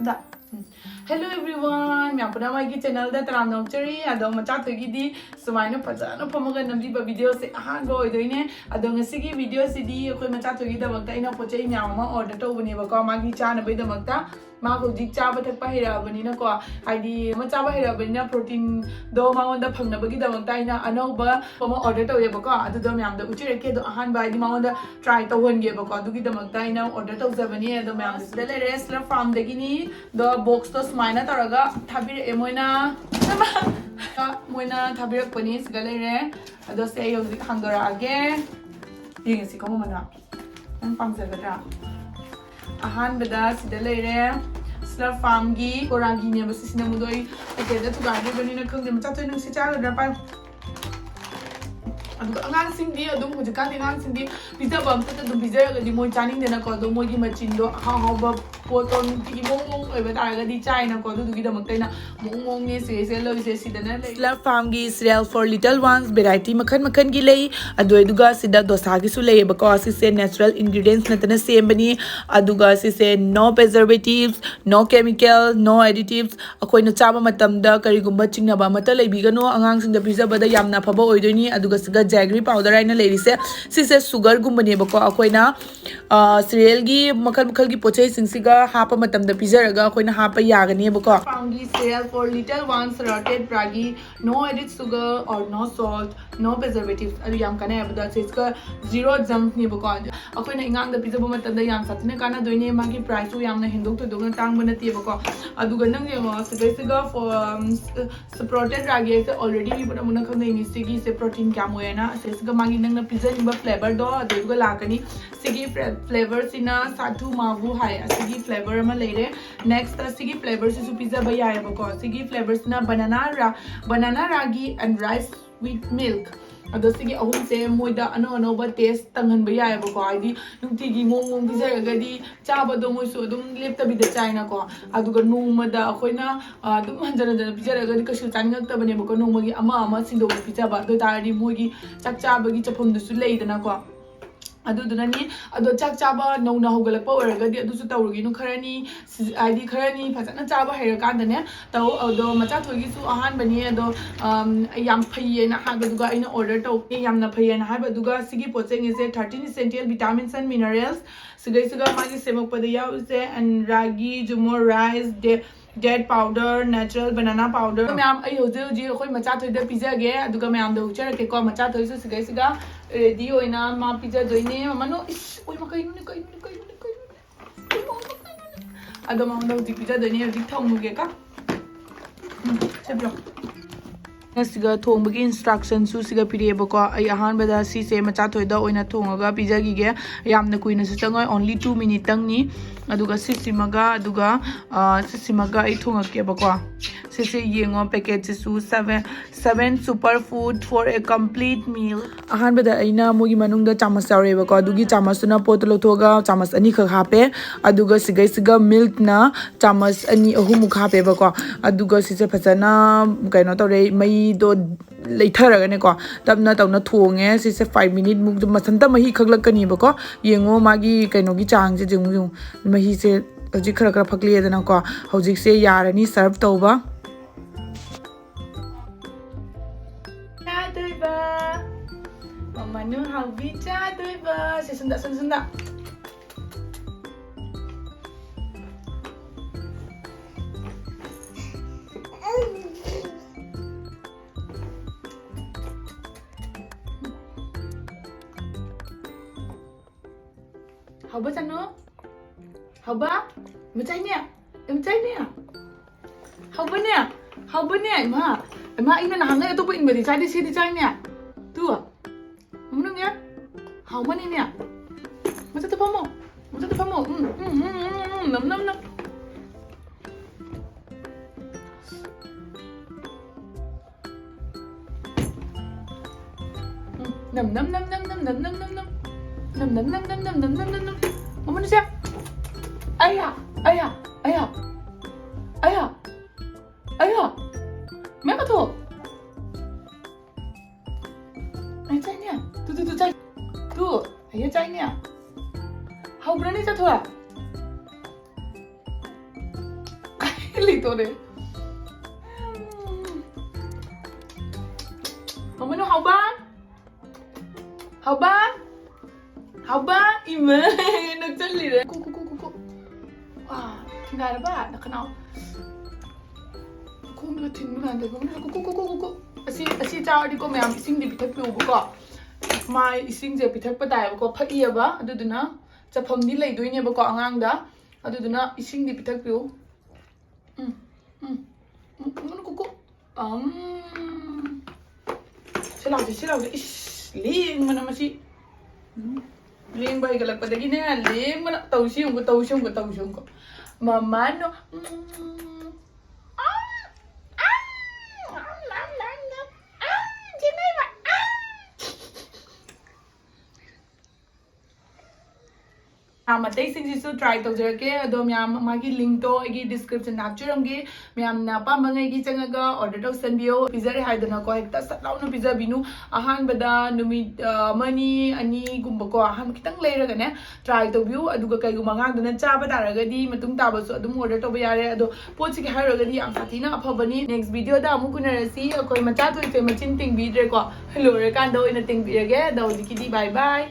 Da. Hello everyone, मैं अपना Mikey channel दा तराम नौचरी अदो मचा थोगी दी सुमाइनो फजानो फमगा नमदी वीडियो से अहान गो इदोइने अदो ngasi gi video si di अखोय मचा थोगी दा वक्ता इना पोचै म्याम मा order तौबने बको मागी चाना बै दा वक्ता मा होजिक चाबा थकपा हेराबनी ना को आइडी म चाबा हेराबनी ना प्रोटीन दो माउन दा फंगनबगी दा वक्ता इना अनौबा पमा order तौये बको अदु दो म्याम दा उचिरे के दो अहान बाइडी माउन दा try तौहनगे बको अदुगी दा वक्ता इना order तौजबनी अदो म्याम दा ले Slurrp Farm दगिनी दो box तो स्माइना तौरगा थाबिर एमोइना मोइना थाबिर पनी सिगले रे अदो से योजिक हंगरा आगे येंगसी को मना नन पांगजगद्रा अहान बदा सिदले रे Slurrp Farm gi ragi ne basi sina mudoi ate da tugai bani na khang de macha toi nung si cha ga pa adu angang sing di adum hoje kan angang sing di pizza bam ta dum pizza ga di moi chaning de na ko do moi gi machin do ha ha ba poton ti mong oi ba ta ga di chai na ko du gi da mak tai na mong ne se lo se si da na Slurrp Farm gi cereal for little ones variety makhan gi lei adu du ga sida dosa gi su lei ba ko si se natural ingredients na tana same bani adu ga si se no preservatives no chemical no additives akoi na chaba matam da kari gumba chingna ba mata lei bi ga no angang sing da pizza ba da yamna phaba oi doi ni adu ga siga jaggery powder aina lei se si se sugar gumba ne ba ko akoi na cereal gi makhan gi pochai sing siga hapa matam da pizza raga akoi na hapa ya ga ne ba ko found gi cereal for little ones roasted ragi no added sugar or no salt no preservatives adu yam kana ba da se iska zero junk ne ba ko akoi na ingang da pizza ba matam da yam satne kana doi ne ma gi price u yam na hindok to dong tang ba na ti ba ko adu ga nang ye siga for sprouted ragi se already bi ba mun khang nei sigi se protein kyam hoye na se siga ma gi nang na pizza ni ba flavor do adu ga la kani sigi flavor sina Sathu maavu hai sigi flavor ma leire next sigi flavor su pizza ba ya ba ko sigi flavors na banana ragi and rice with milk ado sigi ahum se moida ano ba taste tanghan ba ya ba ko ai di nungti gi mong pizza ga di cha ba do moi so dum lepta bi da china ko adu ga numa da akoina dum hanjana pizza ga di kasu chang ngak ta bane ba ko numa gi ama sindo pizza ba do ta ri moi gi chak cha ba gi chapom du su leidana ko adu dunani ado chak chaba no na hogalak pa oraga di adu su tawrugi nu kharani id kharani phajana chaba haira kan dane taw ado macha thogi su ahan bani ado yam phaiye na ha duga ina order taw yam na phaiye na ha duga sigi pocheng is 13 essential vitamins and minerals siga magi semak pada ya use and ragi jowar rice dead powder natural banana powder ma'am आई होजे अखोई मचा थोई द pizza गे अदुगा ma'am द उचर के को मचा थोई सु सिगा रेडी होइना मा पिज्जा दोइने मनो इस ओइ म कई अदो मा द पिज्जा दोइने जि थौमुगे का चेब्लो नसिगा थोंबगी इंस्ट्रक्शन सु सिगा पिरे बको आई अहान बदा सी से मचा थोई द ओइना थोंगा पिज्जा गी गे यामना कुइना सु चंगoi only 2 minute tangni aduga sisimaga aduga sisimaga ai thonga ke bako sisi yengo packet su 7 superfood for a complete meal ahan bada aina mogi manung da chamas saure bako adugi chamas na potlo thoga chamas ani kha hape aduga siga milk na chamas ani ahum hape bako aduga sise phajana kaino tore mai do leitharaga ne ko tabna tawna thonge sise 5 minute muk masanta mahi khaglakani bako yengo magi kaino gi chang je jung mahi se hojik khara phakli edana ko hojik se yarani serve tawba chadoiba manu haubi chadoiba se sunda hauba chano hauba machai ne hauba ne ma ina na hanga to in bari chai de si de chai ne tu mun ne hauba ne macha to pamo nam nam Mama siya. Ayah. Mấy cái thuộc. Ay chay niya. Tu chay. Tu. Ay chay niya. How berani sa tu? leitoré. Mama no hauba? Hauba? Hauba? Ima, nagtali rin. Kuku. Wow, tinggal ba? Nakanaw. Kung natin mo na, kuku. Asi chow di ko mayam ising di pitak piu ko. Mai ising je pitak pa tayo ko phaiya ba? Aduduna chapam di lei doi ne ba ko angang da. Aduduna ising di pitak piu. Kuku. Silaw ish ling mana masih ling ba igalak pa dagi na ling mana tausyong ko. Mama no. Maitei singsisu try tawjarake ado myam magi link to agi description hapcharamge myam na pamangai gi changaga order tawsanbio pizza haidana ko hekta satlauna pizza binu ahan bada numi mani ani gumba ko ahan kitang leiraga ne try tawbiu aduga kai guma ngang dana chaba daragadi matung tabasu adum order to yare ado pochi ki hairagadi am satina aphabani next video da amu kunarasi akoi macha to fe machin ting bidre ko lore kan do ina ting birage do dikidi bye bye